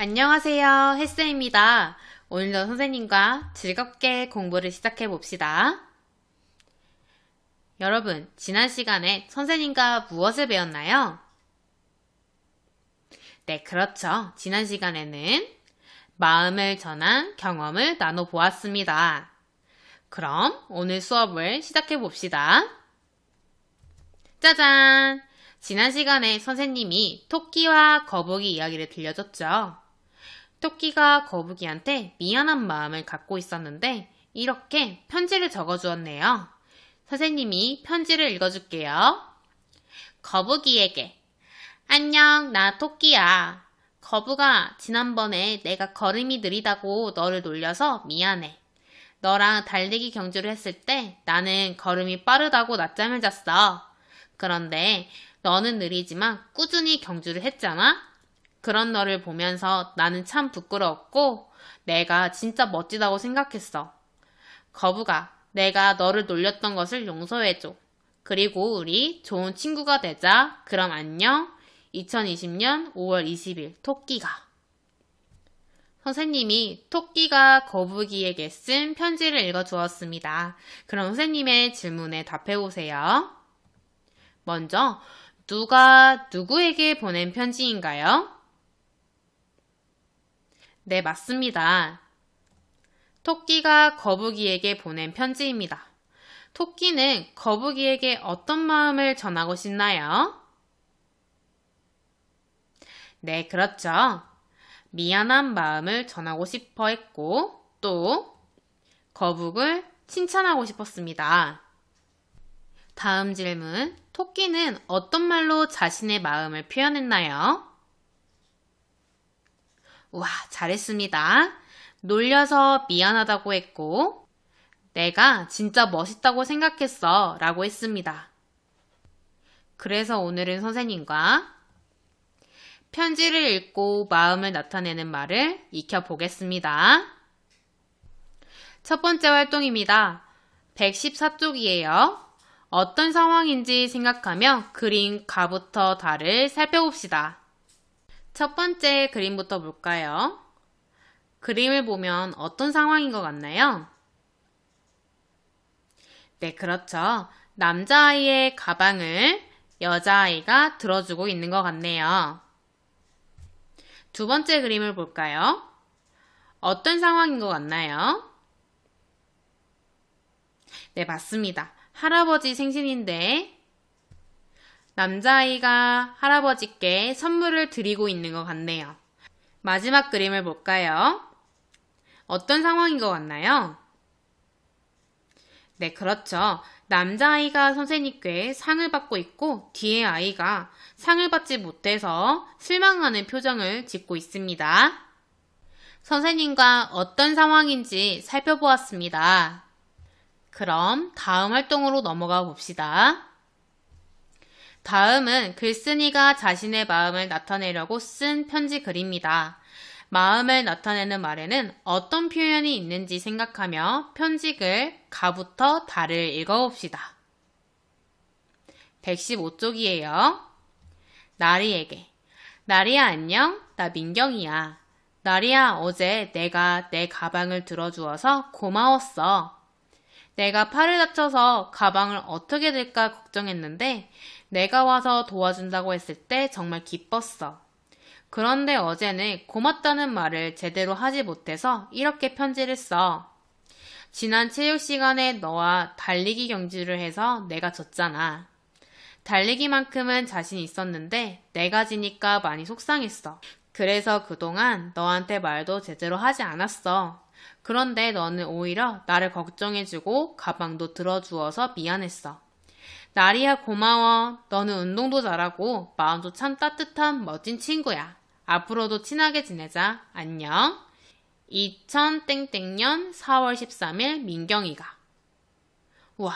안녕하세요. 헬스입니다. 오늘도 선생님과 즐겁게 공부를 시작해 봅시다. 여러분, 지난 시간에 선생님과 무엇을 배웠나요? 네, 그렇죠. 지난 시간에는 마음을 전한 경험을 나눠 보았습니다. 그럼 오늘 수업을 시작해 봅시다. 짜잔! 지난 시간에 선생님이 토끼와 거북이 이야기를 들려줬죠. 토끼가 거북이한테 미안한 마음을 갖고 있었는데 이렇게 편지를 적어주었네요. 선생님이 편지를 읽어줄게요. 거북이에게 안녕, 나 토끼야. 거북아, 지난번에 내가 걸음이 느리다고 너를 놀려서 미안해. 너랑 달리기 경주를 했을 때 나는 걸음이 빠르다고 낮잠을 잤어. 그런데 너는 느리지만 꾸준히 경주를 했잖아? 그런 너를 보면서 나는 참 부끄러웠고 내가 진짜 멋지다고 생각했어. 거북아, 내가 너를 놀렸던 것을 용서해줘. 그리고 우리 좋은 친구가 되자. 그럼 안녕. 2020년 5월 20일 토끼가. 선생님이 토끼가 거북이에게 쓴 편지를 읽어주었습니다. 그럼 선생님의 질문에 답해보세요. 먼저 누가 누구에게 보낸 편지인가요? 네, 맞습니다. 토끼가 거북이에게 보낸 편지입니다. 토끼는 거북이에게 어떤 마음을 전하고 싶나요? 네, 그렇죠. 미안한 마음을 전하고 싶어 했고, 또 거북을 칭찬하고 싶었습니다. 다음 질문, 토끼는 어떤 말로 자신의 마음을 표현했나요? 우와, 잘했습니다. 놀려서 미안하다고 했고, 내가 진짜 멋있다고 생각했어 라고 했습니다. 그래서 오늘은 선생님과 편지를 읽고 마음을 나타내는 말을 익혀보겠습니다. 첫 번째 활동입니다. 114쪽이에요. 어떤 상황인지 생각하며 그린 가부터 달을 살펴봅시다. 첫 번째 그림부터 볼까요? 그림을 보면 어떤 상황인 것 같나요? 네, 그렇죠. 남자아이의 가방을 여자아이가 들어주고 있는 것 같네요. 두 번째 그림을 볼까요? 어떤 상황인 것 같나요? 네, 맞습니다. 할아버지 생신인데 남자아이가 할아버지께 선물을 드리고 있는 것 같네요. 마지막 그림을 볼까요? 어떤 상황인 것 같나요? 네, 그렇죠. 남자아이가 선생님께 상을 받고 있고 뒤에 아이가 상을 받지 못해서 실망하는 표정을 짓고 있습니다. 선생님과 어떤 상황인지 살펴보았습니다. 그럼 다음 활동으로 넘어가 봅시다. 다음은 글쓴이가 자신의 마음을 나타내려고 쓴 편지 글입니다. 마음을 나타내는 말에는 어떤 표현이 있는지 생각하며 편지글 가부터 달을 읽어봅시다. 115쪽이에요. 나리에게. 나리야 안녕? 나 민경이야. 나리야 어제 내가 내 가방을 들어주어서 고마웠어. 내가 팔을 다쳐서 가방을 어떻게 들까 걱정했는데 내가 와서 도와준다고 했을 때 정말 기뻤어. 그런데 어제는 고맙다는 말을 제대로 하지 못해서 이렇게 편지를 써. 지난 체육 시간에 너와 달리기 경주를 해서 내가 졌잖아. 달리기만큼은 자신 있었는데 내가 지니까 많이 속상했어. 그래서 그동안 너한테 말도 제대로 하지 않았어. 그런데 너는 오히려 나를 걱정해주고 가방도 들어주어서 미안했어. 나리야 고마워. 너는 운동도 잘하고 마음도 참 따뜻한 멋진 친구야. 앞으로도 친하게 지내자. 안녕. 2000땡땡년 4월 13일 민경이가. 우와,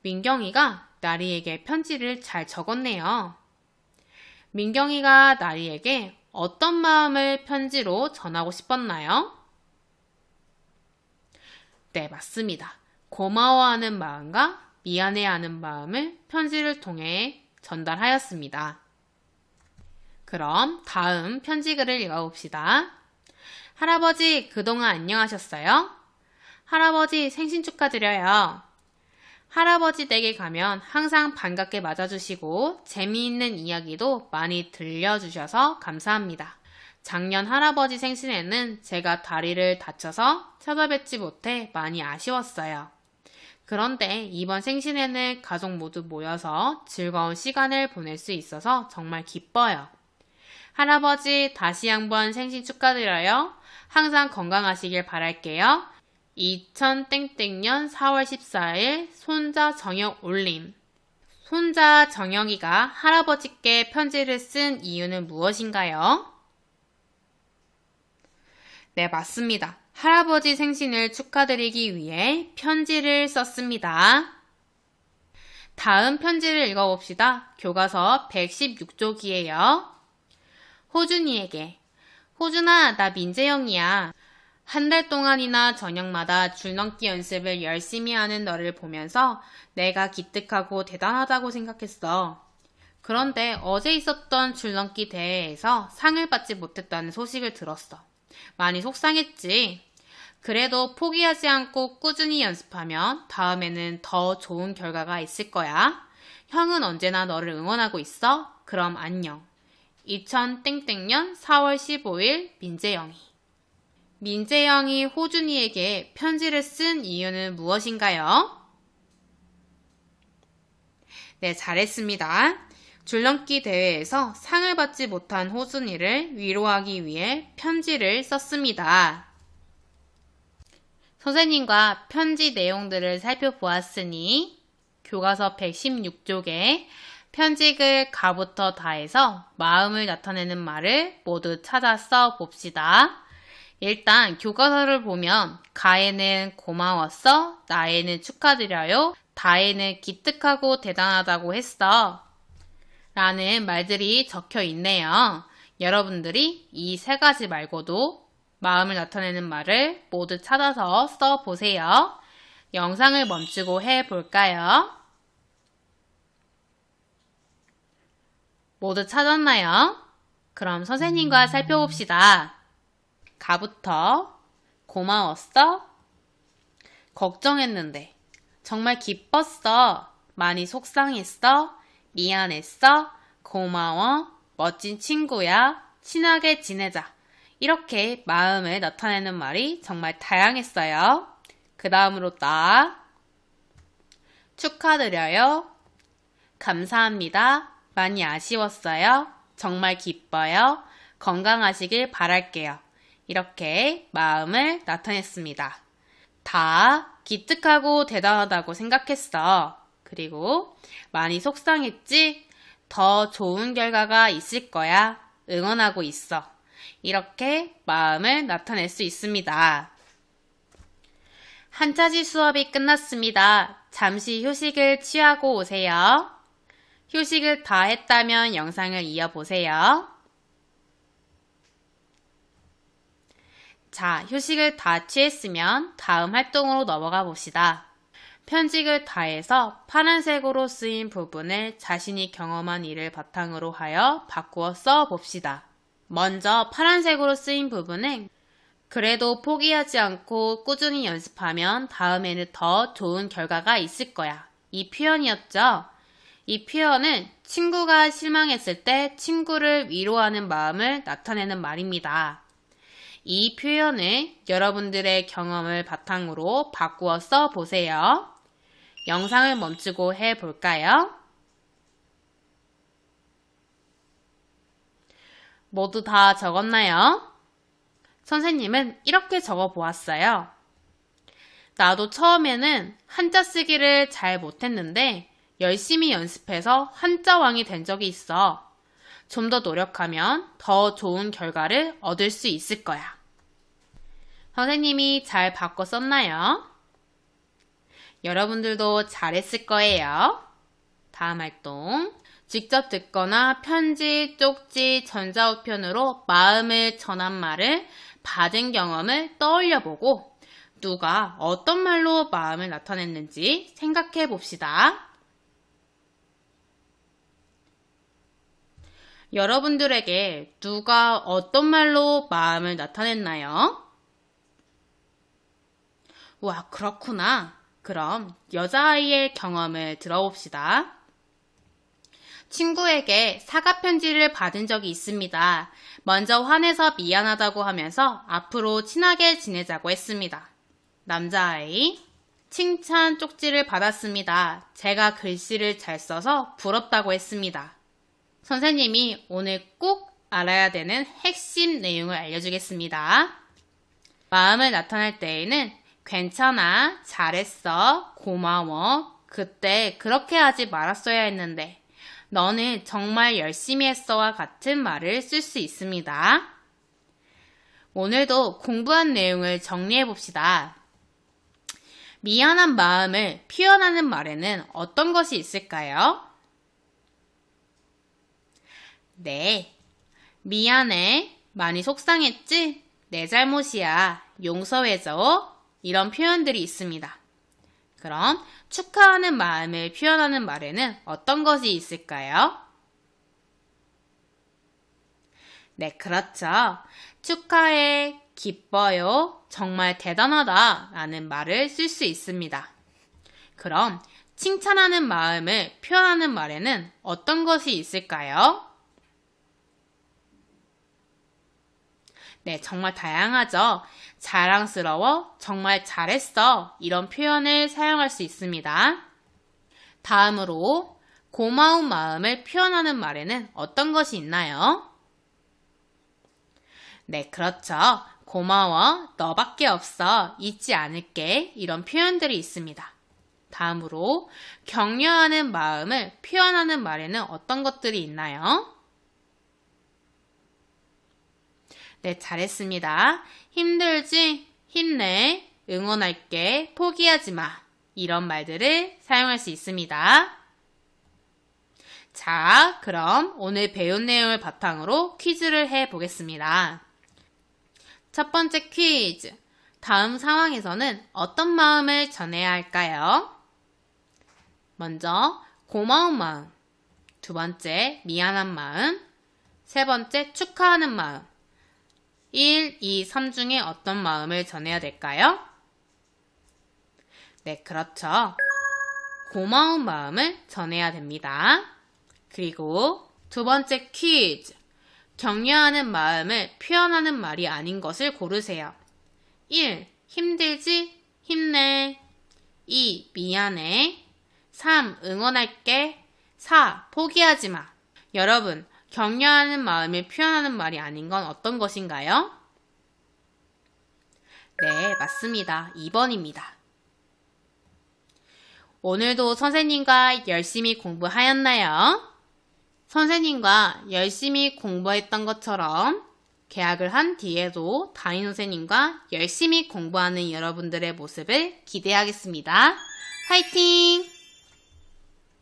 민경이가 나리에게 편지를 잘 적었네요. 민경이가 나리에게 어떤 마음을 편지로 전하고 싶었나요? 네, 맞습니다. 고마워하는 마음과 미안해하는 마음을 편지를 통해 전달하였습니다. 그럼 다음 편지글을 읽어봅시다. 할아버지, 그동안 안녕하셨어요? 할아버지 생신 축하드려요. 할아버지 댁에 가면 항상 반갑게 맞아주시고 재미있는 이야기도 많이 들려주셔서 감사합니다. 작년 할아버지 생신에는 제가 다리를 다쳐서 찾아뵙지 못해 많이 아쉬웠어요. 그런데 이번 생신에는 가족 모두 모여서 즐거운 시간을 보낼 수 있어서 정말 기뻐요. 할아버지 다시 한번 생신 축하드려요. 항상 건강하시길 바랄게요. 2000년 4월 14일 손자 정혁 올림. 손자 정혁이가 할아버지께 편지를 쓴 이유는 무엇인가요? 네, 맞습니다. 할아버지 생신을 축하드리기 위해 편지를 썼습니다. 다음 편지를 읽어봅시다. 교과서 116쪽이에요. 호준이에게. 호준아, 나 민재영이야. 한 달 동안이나 저녁마다 줄넘기 연습을 열심히 하는 너를 보면서 내가 기특하고 대단하다고 생각했어. 그런데 어제 있었던 줄넘기 대회에서 상을 받지 못했다는 소식을 들었어. 많이 속상했지. 그래도 포기하지 않고 꾸준히 연습하면 다음에는 더 좋은 결과가 있을 거야. 형은 언제나 너를 응원하고 있어. 그럼 안녕. 2000년 4월 15일 민재영이. 민재영이 호준이에게 편지를 쓴 이유는 무엇인가요? 네, 잘했습니다. 줄넘기 대회에서 상을 받지 못한 호준이를 위로하기 위해 편지를 썼습니다. 선생님과 편지 내용들을 살펴보았으니 교과서 116쪽에 편지글 가부터 다해서 마음을 나타내는 말을 모두 찾아 써봅시다. 일단 교과서를 보면 가에는 고마웠어, 나에는 축하드려요, 다에는 기특하고 대단하다고 했어 라는 말들이 적혀 있네요. 여러분들이 이 세 가지 말고도 마음을 나타내는 말을 모두 찾아서 써보세요. 영상을 멈추고 해볼까요? 모두 찾았나요? 그럼 선생님과 살펴봅시다. 가부터 고마웠어? 걱정했는데 정말 기뻤어. 많이 속상했어. 미안했어. 고마워. 멋진 친구야. 친하게 지내자. 이렇게 마음을 나타내는 말이 정말 다양했어요. 그 다음으로 축하드려요. 감사합니다. 많이 아쉬웠어요. 정말 기뻐요. 건강하시길 바랄게요. 이렇게 마음을 나타냈습니다. 다 기특하고 대단하다고 생각했어. 그리고 많이 속상했지? 더 좋은 결과가 있을 거야. 응원하고 있어. 이렇게 마음을 나타낼 수 있습니다. 한자지 수업이 끝났습니다. 잠시 휴식을 취하고 오세요. 휴식을 다 했다면 영상을 이어보세요. 자, 휴식을 다 취했으면 다음 활동으로 넘어가 봅시다. 편집을 다해서 파란색으로 쓰인 부분을 자신이 경험한 일을 바탕으로 하여 바꾸어 써봅시다. 먼저 파란색으로 쓰인 부분은 그래도 포기하지 않고 꾸준히 연습하면 다음에는 더 좋은 결과가 있을 거야. 이 표현이었죠? 이 표현은 친구가 실망했을 때 친구를 위로하는 마음을 나타내는 말입니다. 이 표현을 여러분들의 경험을 바탕으로 바꾸어 써보세요. 영상을 멈추고 해볼까요? 모두 다 적었나요? 선생님은 이렇게 적어보았어요. 나도 처음에는 한자 쓰기를 잘 못했는데 열심히 연습해서 한자왕이 된 적이 있어. 좀 더 노력하면 더 좋은 결과를 얻을 수 있을 거야. 선생님이 잘 바꿔 썼나요? 여러분들도 잘했을 거예요. 다음 활동. 직접 듣거나 편지, 쪽지, 전자우편으로 마음을 전한 말을 받은 경험을 떠올려 보고 누가 어떤 말로 마음을 나타냈는지 생각해 봅시다. 여러분들에게 누가 어떤 말로 마음을 나타냈나요? 와, 그렇구나. 그럼 여자아이의 경험을 들어봅시다. 친구에게 사과 편지를 받은 적이 있습니다. 먼저 화내서 미안하다고 하면서 앞으로 친하게 지내자고 했습니다. 남자아이, 칭찬 쪽지를 받았습니다. 제가 글씨를 잘 써서 부럽다고 했습니다. 선생님이 오늘 꼭 알아야 되는 핵심 내용을 알려주겠습니다. 마음을 나타낼 때에는 괜찮아, 잘했어, 고마워, 그때 그렇게 하지 말았어야 했는데 너는 정말 열심히 했어와 같은 말을 쓸 수 있습니다. 오늘도 공부한 내용을 정리해 봅시다. 미안한 마음을 표현하는 말에는 어떤 것이 있을까요? 네, 미안해, 많이 속상했지? 내 잘못이야, 용서해줘. 이런 표현들이 있습니다. 그럼 축하하는 마음을 표현하는 말에는 어떤 것이 있을까요? 네, 그렇죠. 축하해, 기뻐요, 정말 대단하다 라는 말을 쓸 수 있습니다. 그럼 칭찬하는 마음을 표현하는 말에는 어떤 것이 있을까요? 네, 정말 다양하죠. 자랑스러워, 정말 잘했어 이런 표현을 사용할 수 있습니다. 다음으로 고마운 마음을 표현하는 말에는 어떤 것이 있나요? 네, 그렇죠. 고마워, 너밖에 없어, 잊지 않을게 이런 표현들이 있습니다. 다음으로 격려하는 마음을 표현하는 말에는 어떤 것들이 있나요? 네, 잘했습니다. 힘들지? 힘내, 응원할게, 포기하지 마 이런 말들을 사용할 수 있습니다. 자, 그럼 오늘 배운 내용을 바탕으로 퀴즈를 해보겠습니다. 첫 번째 퀴즈. 다음 상황에서는 어떤 마음을 전해야 할까요? 먼저 고마운 마음, 두 번째 미안한 마음, 세 번째 축하하는 마음. 1, 2, 3 중에 어떤 마음을 전해야 될까요? 네, 그렇죠. 고마운 마음을 전해야 됩니다. 그리고 두 번째 퀴즈. 격려하는 마음을 표현하는 말이 아닌 것을 고르세요. 1. 힘들지? 힘내. 2. 미안해. 3. 응원할게. 4. 포기하지 마. 여러분, 격려하는 마음을 표현하는 말이 아닌 건 어떤 것인가요? 네, 맞습니다. 2번입니다. 오늘도 선생님과 열심히 공부하였나요? 선생님과 열심히 공부했던 것처럼 개학을 한 뒤에도 담임 선생님과 열심히 공부하는 여러분들의 모습을 기대하겠습니다. 화이팅!